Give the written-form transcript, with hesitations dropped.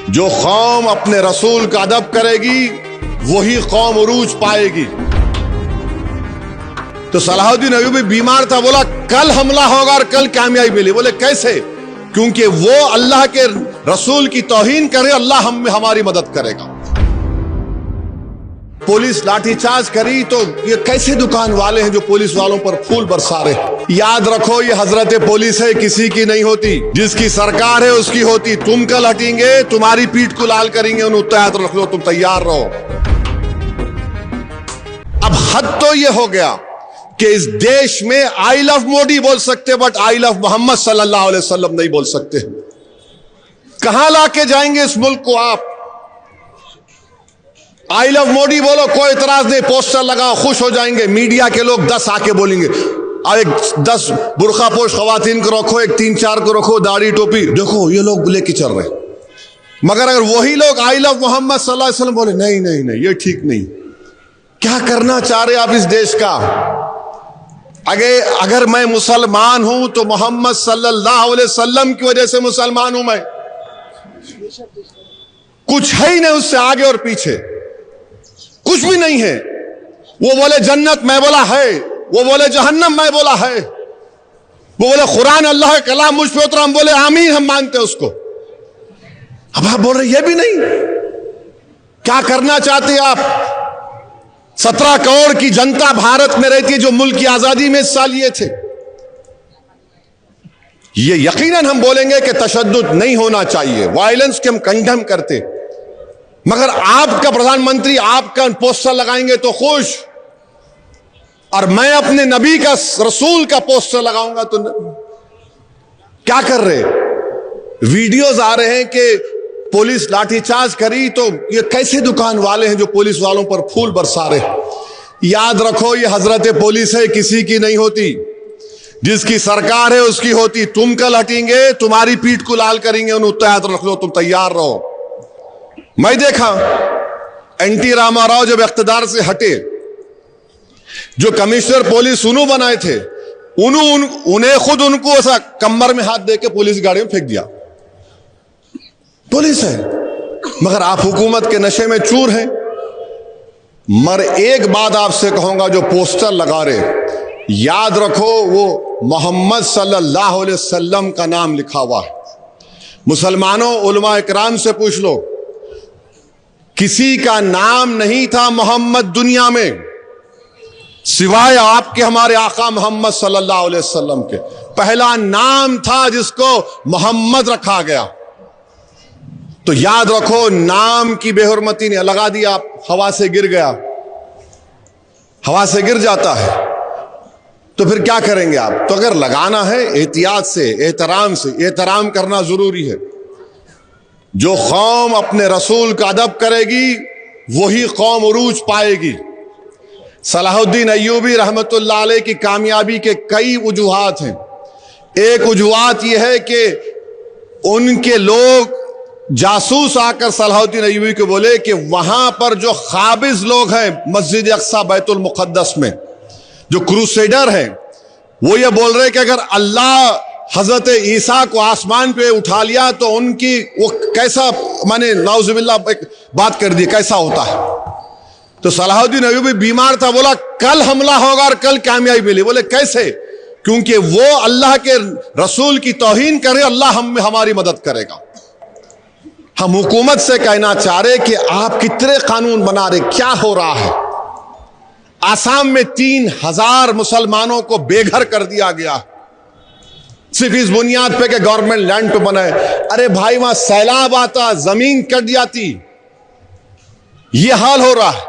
जो कौम अपने रसूल का अदब करेगी वही कौम उरूज पाएगी। तो सलाहुद्दीन अय्यूबी बीमार था, बोला कल हमला होगा और कल कामयाबी मिली। बोले कैसे? क्योंकि वो अल्लाह के रसूल की तौहीन करे, अल्लाह हमारी मदद करेगा। पुलिस लाठीचार्ज करी तो ये कैसे दुकान वाले हैं जो पुलिस वालों पर फूल बरसा रहे। याद रखो ये हजरत पुलिस है, किसी की नहीं होती। जिसकी सरकार है उसकी होती। तुम कल हटेंगे, तुम्हारी पीठ को लाल करेंगे, उन्हें तैयार रख लो, तुम तैयार रहो। अब हद तो ये हो गया कि इस देश में आई लव मोदी बोल सकते बट आई लव मोहम्मद सल्लल्लाहु अलैहि वसल्लम नहीं बोल सकते। कहां लाके जाएंगे इस मुल्क को आप? आई लव मोदी बोलो, कोई इतराज नहीं, पोस्टर लगाओ, खुश हो जाएंगे। मीडिया के लोग 10 आके बोलेंगे, एक 10 बुरखा पोश खवातीन को रखो, एक 3-4 को रखो, दाढ़ी टोपी, देखो ये लोग लेके चल रहे। मगर अगर वही लोग आई लव मोहम्मद सल्लल्लाहु अलैहि वसल्लम बोले, नहीं नहीं नहीं ये ठीक नहीं। क्या करना चाह रहे आप इस देश का? अगर मैं मुसलमान हूं तो मोहम्मद सल्लल्लाहु अलैहि वसल्लम की वजह से मुसलमान हूं मैं। कुछ है ही नहीं उससे आगे और पीछे, कुछ भी नहीं है। वो बोले जन्नत, मैं बोला है। वो बोले जहन्नम, मैं बोला है। वो बोले कुरान अल्लाह का कलाम मुझ पे उतरा, हम बोले आमीन, हम मानते उसको। अब आप बोल रहे ये भी नहीं। क्या करना चाहते आप? 17 करोड़ की जनता भारत में रहती है जो मुल्क की आजादी में हिस्सा लिए थे। ये यकीनन हम बोलेंगे कि तशद्दुद नहीं होना चाहिए, वायलेंस के हम कंडेम करते। मगर आपका प्रधानमंत्री आपका पोस्टर लगाएंगे तो खुश, और मैं अपने नबी का रसूल का पोस्टर लगाऊंगा तो क्या कर रहे? वीडियोस आ रहे हैं कि पुलिस लाठीचार्ज करी तो ये कैसे दुकान वाले हैं जो पुलिस वालों पर फूल बरसा रहे। याद रखो ये हजरत पुलिस है, किसी की नहीं होती। जिसकी सरकार है उसकी होती। तुम कल हटेंगे, तुम्हारी पीठ को लाल करेंगे, उन्हें तैयार रख लो, तुम तैयार रहो। मैं देखा एनटी रामाराव जब इख्तिदार से हटे, जो कमिश्नर पुलिस उन्हों बनाए थे, उन्हें खुद उनको ऐसा कमर में हाथ देके पुलिस गाड़ी में फेंक दिया। पुलिस है, मगर आप हुकूमत के नशे में चूर हैं। मगर एक बात आपसे कहूंगा, जो पोस्टर लगा रहे, याद रखो वो मोहम्मद सल्लल्लाहु अलैहि वसल्लम का नाम लिखा हुआ है। मुसलमानों, उलमा इकराम से पूछ लो, किसी का नाम नहीं था मोहम्मद दुनिया में सिवाय आपके, हमारे आका मोहम्मद सल्लल्लाहु अलैहि वसल्लम के। पहला नाम था जिसको मोहम्मद रखा गया। तो याद रखो, नाम की बेहुरमती ने लगा दिया, हवा से गिर गया, हवा से गिर जाता है तो फिर क्या करेंगे आप? तो अगर लगाना है एहतियात से, एहतराम से, एहतराम करना जरूरी है। जो कौम अपने रसूल का अदब करेगी वही कौम उरूज पाएगी। सलाहुद्दीन अय्यूबी रहमतुल्लाह अलैह की कामयाबी के कई वजूहात हैं। एक वजूहात यह है कि उनके लोग जासूस आकर सलाहुद्दीन अय्यूबी को बोले कि वहां पर जो काबिज लोग हैं मस्जिद अक्सा बैतुल मुक़द्दस में, जो क्रूसेडर हैं, वो ये बोल रहे कि अगर अल्लाह हजरत ईसा को आसमान पे उठा लिया तो उनकी वो कैसा, माने नाउजुबिल्लाह एक बात कर दी, कैसा होता है। तो सलाहुद्दीन अय्यूबी बीमार था, बोला कल हमला होगा और कल कामयाबी मिली। बोले कैसे? क्योंकि वो अल्लाह के रसूल की तौहीन करे, अल्लाह हमारी मदद करेगा। हम हुकूमत से कहना चाह रहे कि आप कितने कानून बना रहे, क्या हो रहा है? आसाम में 3000 मुसलमानों को बेघर कर दिया गया सिर्फ इस बुनियाद पे कि गवर्नमेंट लैंड पे बनाए। अरे भाई, वहां सैलाब आता, जमीन कट जाती, ये हाल हो रहा है।